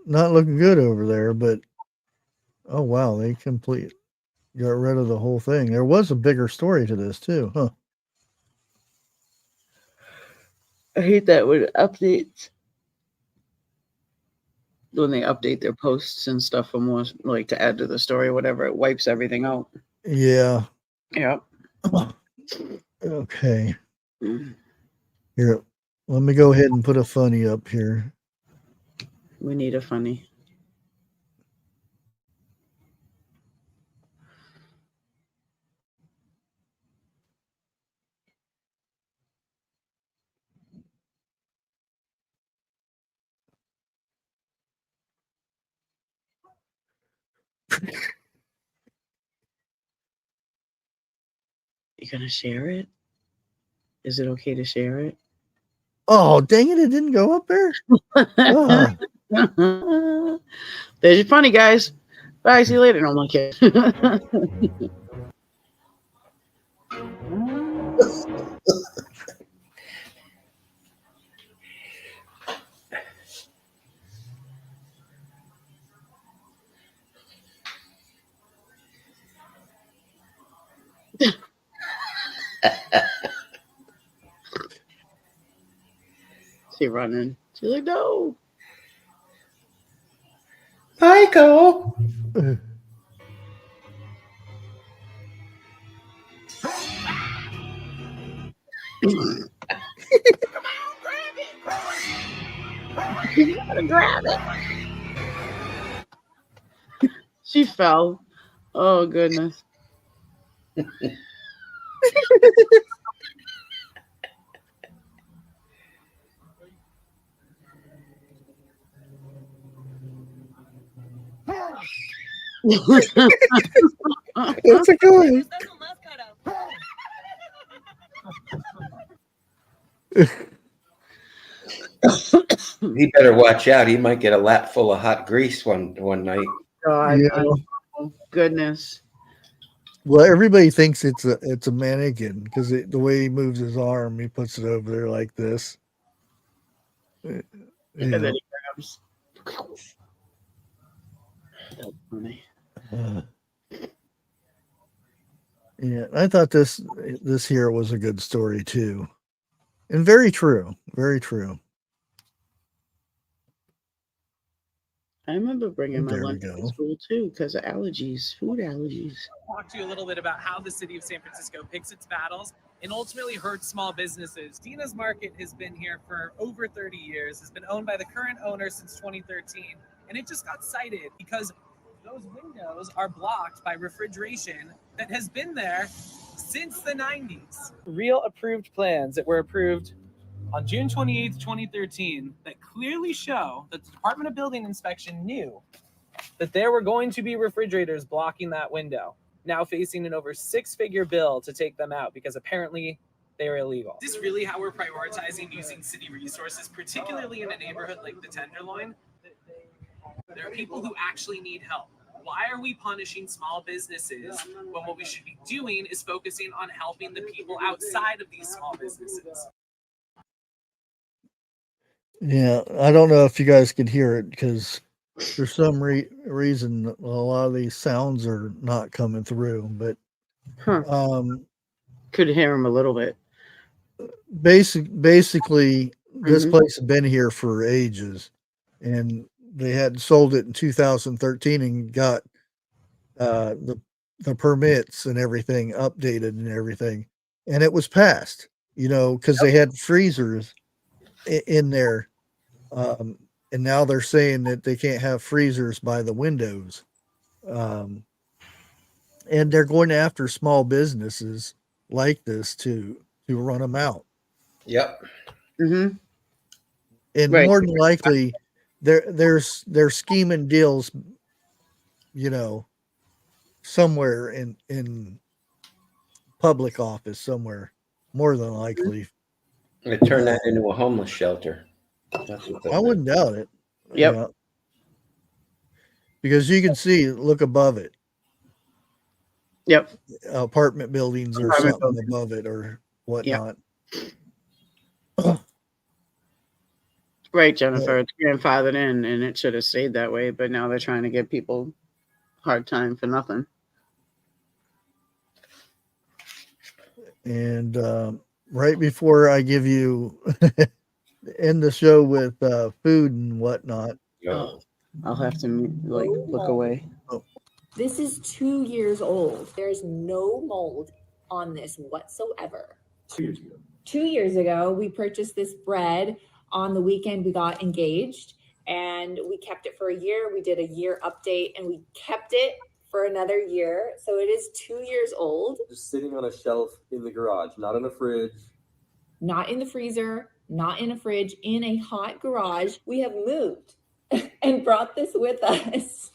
not looking good over there, but oh wow, they got rid of the whole thing. There was a bigger story to this too, huh? I hate that with updates. When they update their posts and stuff for more, like to add to the story or whatever, it wipes everything out. Yeah. Yep. Okay. Here, let me go ahead and put a funny up here. We need a funny. You gonna share it? Is it okay to share it? Oh, dang it, it didn't go up there. Oh. There's your funny, guys. Bye, see you later. No, I'm not kidding. She running. She's like, no. Michael. You gotta grab it. She fell. Oh, goodness. That's a good He better watch out. He might get a lap full of hot grease one night. God, Yeah. oh, goodness. Well, everybody thinks it's a mannequin because the way he moves his arm, he puts it over there like this. And then he grabs. That's funny. Yeah, I thought this here was a good story too, and very true, very true. I remember bringing my There we lunch to go. school too because of allergies, food allergies. Talk to you a little bit about how the city of San Francisco picks its battles and ultimately hurts small businesses. Dina's Market has been here for over 30 years, has been owned by the current owner since 2013, and it just got cited because those windows are blocked by refrigeration that has been there since the 90s. Real approved plans that were approved on June 28th, 2013 that clearly show that the Department of Building Inspection knew that there were going to be refrigerators blocking that window, now facing an over six-figure bill to take them out because apparently they were illegal. Is this really how we're prioritizing using city resources, particularly in a neighborhood like the Tenderloin? There are people who actually need help. Why are we punishing small businesses when what we should be doing is focusing on helping the people outside of these small businesses? Yeah, I don't know if you guys could hear it because for some reason a lot of these sounds are not coming through. But could hear him a little bit. Basically, this place had been here for ages, and they had sold it in 2013 and got the permits and everything updated and everything, and it was passed. You know, because they had freezers in there, and now they're saying that they can't have freezers by the windows, and they're going after small businesses like this to run them out. Yep. And Right. more than likely, they're scheming deals, you know, somewhere in public office somewhere, more than likely. They turn that into a homeless shelter. That's what I wouldn't doubt it. Yep. Yeah. Because you can see, look above it. Yep. apartment buildings or Apartment something above it or whatnot. Right, Jennifer. It's grandfathered in, and it should have stayed that way. But now they're trying to give people hard time for nothing. And right before I give you end the show with food and whatnot. Oh, I'll have to look away. Oh. This is 2 years old. There's no mold on this whatsoever. 2 years ago. 2 years ago, we purchased this bread. On the weekend, we got engaged and we kept it for a year. We did a year update and we kept it for another year. So it is 2 years old. Just sitting on a shelf in the garage, not in a fridge. Not in the freezer, not in a fridge, in a hot garage. We have moved and brought this with us.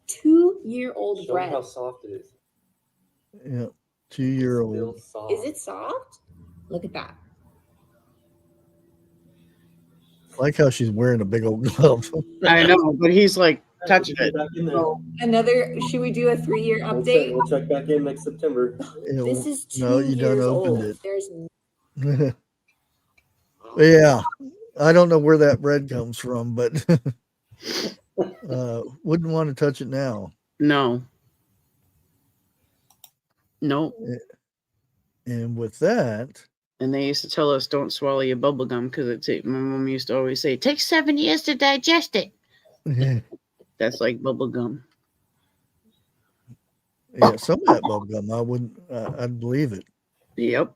2-year-old Show bread. me how soft it is. Yeah, 2-year-old. Is it soft? Look at that. I like how she's wearing a big old glove. I know, but he's like touching it. Another, should we do a 3-year update? We'll check back in next September. This is 2 No, you done years opened old. it. There's Yeah, I don't know where that bread comes from, but wouldn't want to touch it now. No. Nope. And with that, and they used to tell us don't swallow your bubble gum because my mom used to always say it takes 7 years to digest it. That's like bubble gum. Yeah, some of that bubble gum, I wouldn't. I'd believe it. Yep.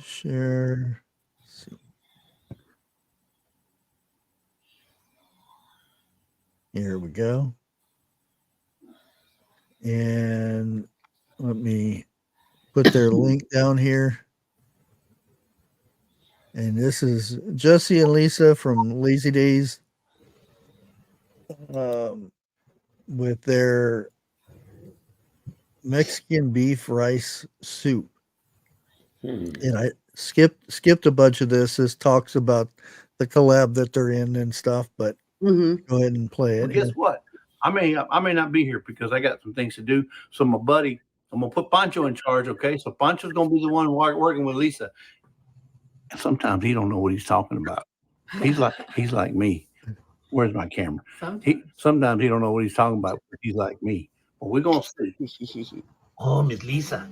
Share. Here we go. And let me put their link down here. And this is Jesse and Lisa from Lazy Days with their Mexican beef rice soup. And I skipped a bunch of this. This talks about the collab that they're in and stuff, but go ahead and play it. Well, guess what? I may not be here because I got some things to do. So my buddy, I'm gonna put Pancho in charge. Okay, so Pancho's gonna be the one working with Lisa. And sometimes he don't know what he's talking about. He's like me. Where's my camera? Sometimes he don't know what he's talking about. He's like me. But we're gonna see. Oh, Miss Lisa,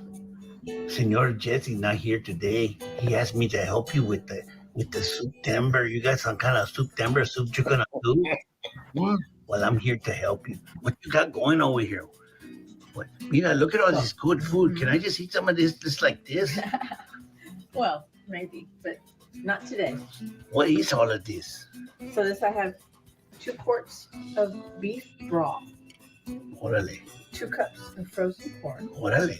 Senor Jesse's not here today. He asked me to help you with the soup timber. You got some kind of soup timber soup you're gonna do? Well, I'm here to help you. What you got going over here? What? Mira, look at all this good food. Can I just eat some of this just like this? Well, maybe, but not today. What is all of this? So this, I have 2 quarts of beef broth, Órale, 2 cups of frozen corn, órale.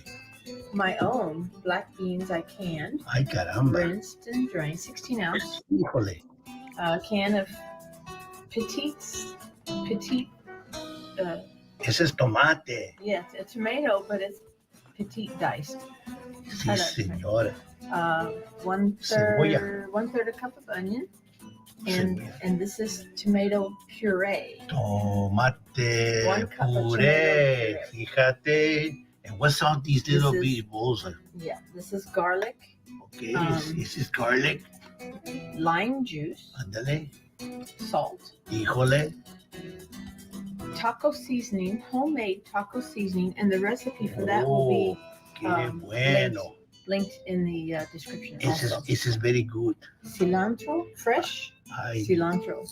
my own black beans I canned, Ay, caramba. rinsed and drained, 16 ounce, Híjole. a can of petite, Ese es tomate. yeah, a tomato, but it's petite diced. Sí, señora. 1/3 a cup of onion, and this is tomato puree. Tomate 1 cup of tomato puree. puree. Fíjate. And what's all these little bitty bowls? Yeah, this is garlic. Okay, this is garlic. Lime juice. Ándale. Salt. Híjole. Taco seasoning, homemade taco seasoning, and the recipe for that will be Bueno. linked in the description. This is very good. Cilantro, fresh Ay. cilantro,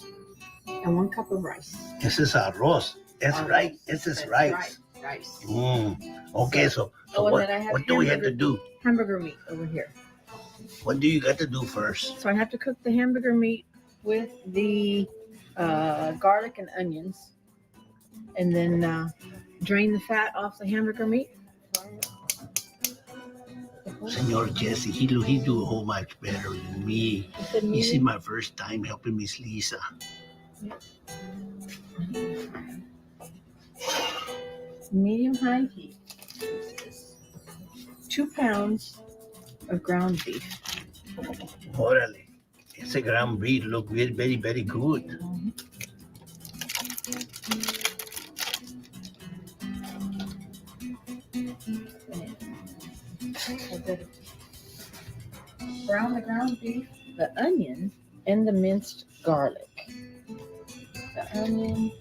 and 1 cup of rice. This is arroz. That's right. This is rice. Rice. Okay, so and what then I have do we have to do? Hamburger meat over here. What do you got to do first? So I have to cook the hamburger meat with the garlic and onions, and then drain the fat off the hamburger meat. Senor Jesse, he do a whole much better than me. This is my first time helping Miss Lisa. Medium high heat. 2 pounds of ground beef. Órale. Ese ground beef look very, very, very good. brown the ground beef, the onion, and the minced garlic. The onion.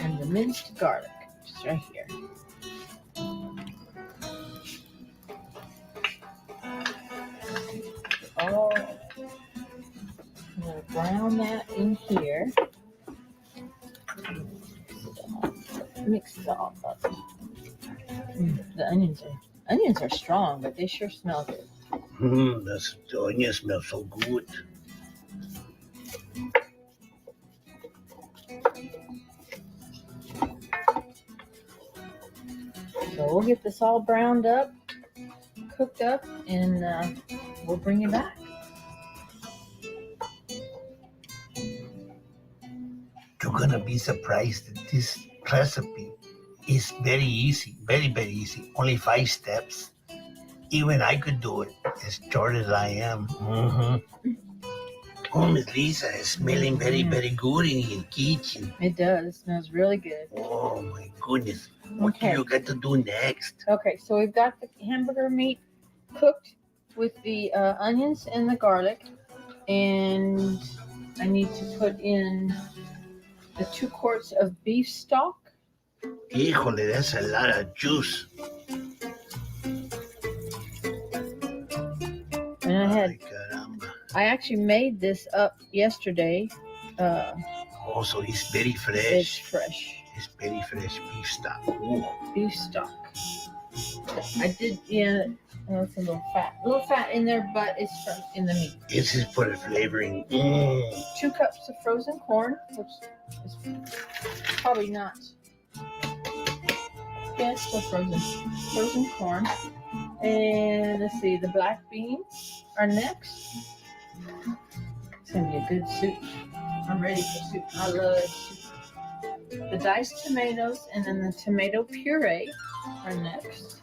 And the minced garlic, just right here. Oh, I'm gonna brown that in here. Mix it all up. The onions are strong, but they sure smell good. The onion smells so good. So we'll get this all browned up, cooked up, and we'll bring it back. You're gonna be surprised that this recipe is very easy, very, very easy. Only 5 steps. Even I could do it, as short as I am. Oh, Miss Lisa is smelling very, very good in your kitchen. It does. It smells really good. Oh my goodness. What do you got to do next? Okay, so we've got the hamburger meat cooked with the onions and the garlic, and I need to put in the 2 quarts of beef stock. Híjole, that's a lot of juice. And I actually made this up yesterday. Oh, so it's very fresh. It's fresh. It's very fresh beef stock. Ooh. Beef stock. I did, it's a little fat in there, but it's from in the meat. This is for the flavoring. 2 cups of frozen corn, which is probably not. Yeah, it's still frozen. Frozen corn. And let's see, the black beans are next. It's gonna be a good soup. I'm ready for soup. I love soup. The diced tomatoes and then the tomato puree are next.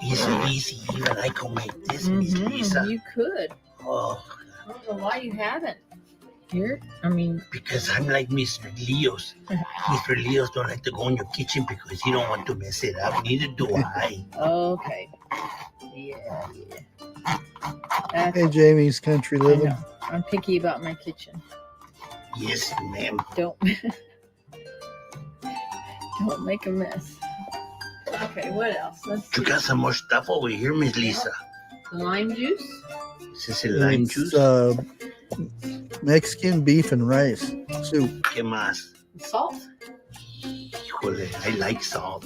Easy. Even I can make this, Miss Lisa. You could. Oh. I don't know why you haven't. Because I'm like Mr. Leos. Mr. Leos don't like to go in your kitchen because he don't want to mess it up. Neither do I. Okay. Yeah. Hey, Jamie's country living. I'm picky about my kitchen. Yes, ma'am. Don't make a mess. Okay, what else? You got some more stuff over here, Miss Lisa. Lime juice. Is this a lime juice? Mexican beef and rice soup. ¿Qué más? Salt. Híjole, I like salt,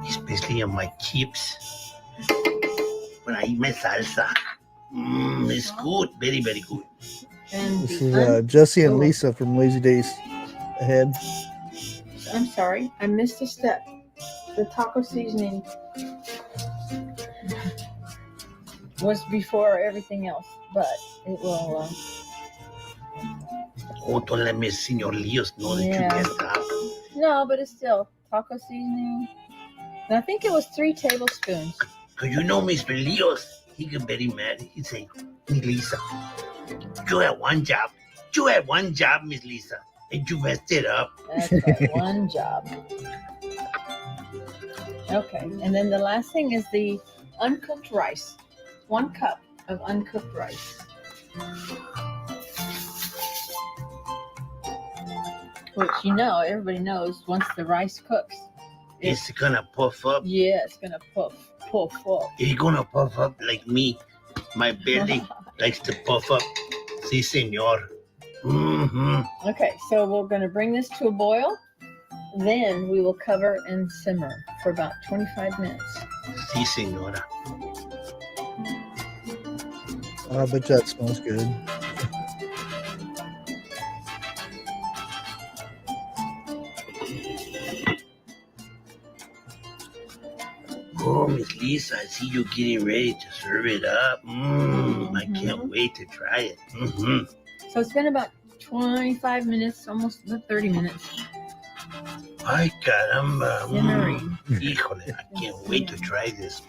especially on my chips. When I eat my salsa. It's good. Very, very good. And this is Jesse and Lisa from Lazy Days Ahead. I'm sorry, I missed a step. The taco seasoning was before everything else, but it will. Oh, don't let me, Senor Leos, know that you messed up. No, but it's still taco seasoning. And I think it was 3 tablespoons. Because you know, Mr. Leos, he get very mad. He'd say, Miss Lisa, you had one job. You had one job, Miss Lisa, and you messed it up. That's right, one job. Okay, and then the last thing is the uncooked rice. 1 cup of uncooked rice. Which, everybody knows once the rice cooks, it's gonna puff up. Yeah, it's gonna puff up. It's gonna puff up like me. My belly likes to puff up. Si, senor. Okay, so we're gonna bring this to a boil. Then we will cover and simmer for about 25 minutes. Si, senora. I bet that smells good. Oh, Miss Lisa, I see you getting ready to serve it up. I can't wait to try it. So it's been about 25 minutes, almost 30 minutes. Ay, caramba. Simmering. Híjole, I can't wait to try this.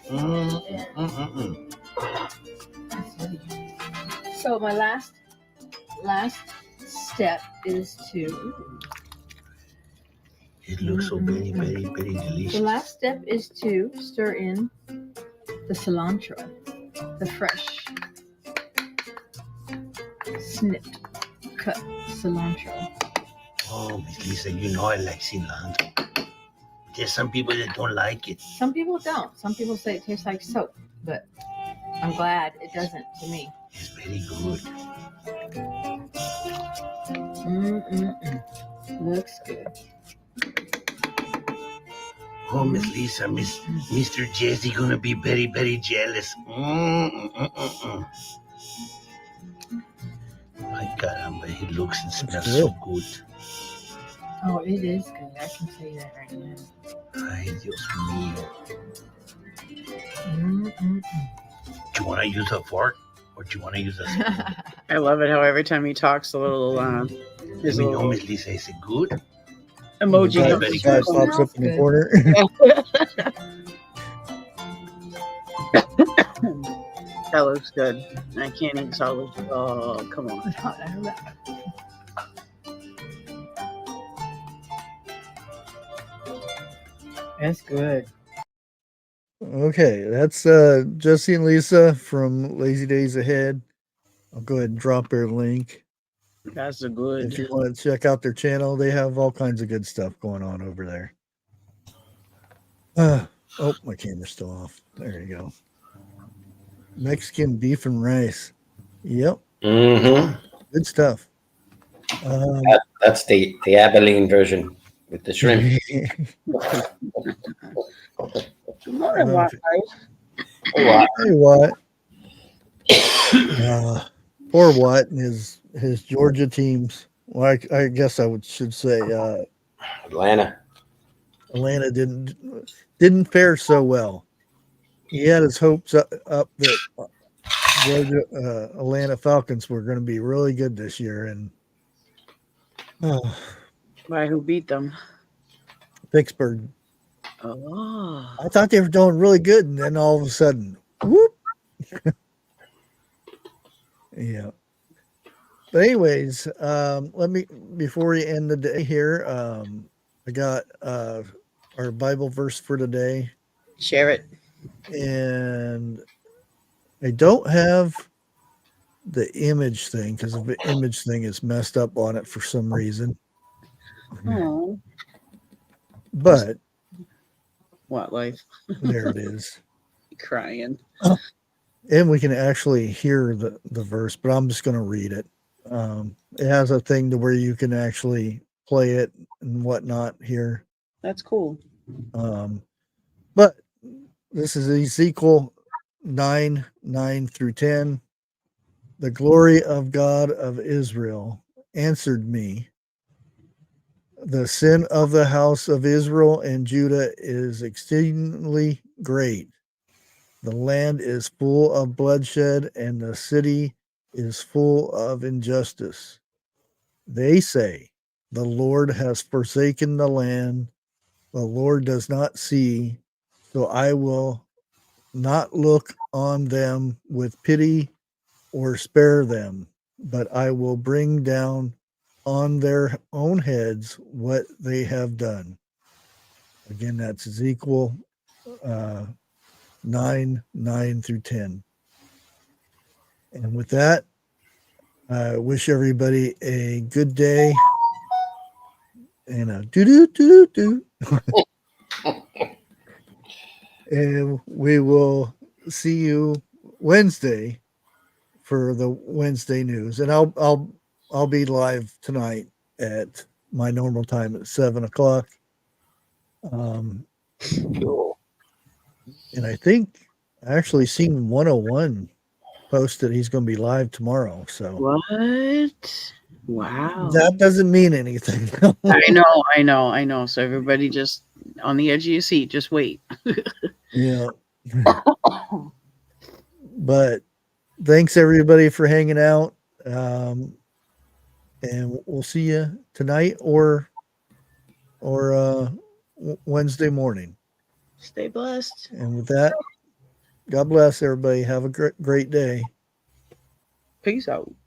So my last step is to. It looks so very, very, very delicious. The last step is to stir in the cilantro, the fresh, snipped, cut cilantro. Oh, Miss Lisa, you know I like cilantro. There's some people that don't like it. Some people don't. Some people say it tastes like soap, but I'm glad it doesn't to me. It's very good. Looks good. Oh, Miss Lisa, Mr. Jesse gonna be very, very jealous. My caramba, it looks and smells so good. Oh, it is good. I can say that right now. Ay, Dios mío. Do you want to use a fork or do you want to use a spoon? I love it how every time he talks, a little Let there's a me know, little Miss Lisa, is it good? emoji The comes guy through. pops up in the corner. That looks good. I can't eat solid. Oh, come on. That's good. Okay, that's Jesse and Lisa from Lazy Days Ahead. I'll go ahead and drop their link. That's a good. If you want to check out their channel, they have all kinds of good stuff going on over there. Oh, my camera's still off. There you go. Mexican beef and rice. Yep. Good stuff. That's the Abilene version with the shrimp. Hey, Watt. Poor Watt and his Georgia teams. Well, I guess I should say Atlanta. Atlanta didn't fare so well. He had his hopes up that Georgia Atlanta Falcons were going to be really good this year, and Why? Who beat them? Pittsburgh. Oh. I thought they were doing really good, and then all of a sudden, whoop. Yeah. But anyways, let me, before we end the day here, I got our Bible verse for today. Share it. And I don't have the image thing because the image thing is messed up on it for some reason. Oh. But What life? there it is. Crying. And we can actually hear the verse, but I'm just going to read it. It has a thing to where you can actually play it and whatnot here. That's cool. But this is Ezekiel 9 through 10. The glory of God of Israel answered me. The sin of the house of Israel and Judah is exceedingly great. The land is full of bloodshed, and the city is full of injustice. They say, the Lord has forsaken the land. The Lord does not see, so I will not look on them with pity or spare them, but I will bring down on their own heads what they have done. Again, that's Ezekiel 9 through 10. And with that, I wish everybody a good day and a do. And we will see you Wednesday for the Wednesday news. And I'll be live tonight at my normal time at 7:00. And I think I actually seen 101 posted he's going to be live tomorrow. So what? Wow. That doesn't mean anything. I know. So everybody just on the edge of your seat, just wait. Yeah. But thanks everybody for hanging out. And we'll see you tonight or Wednesday morning. Stay blessed. And with that, God bless everybody. Have a great day. Peace out.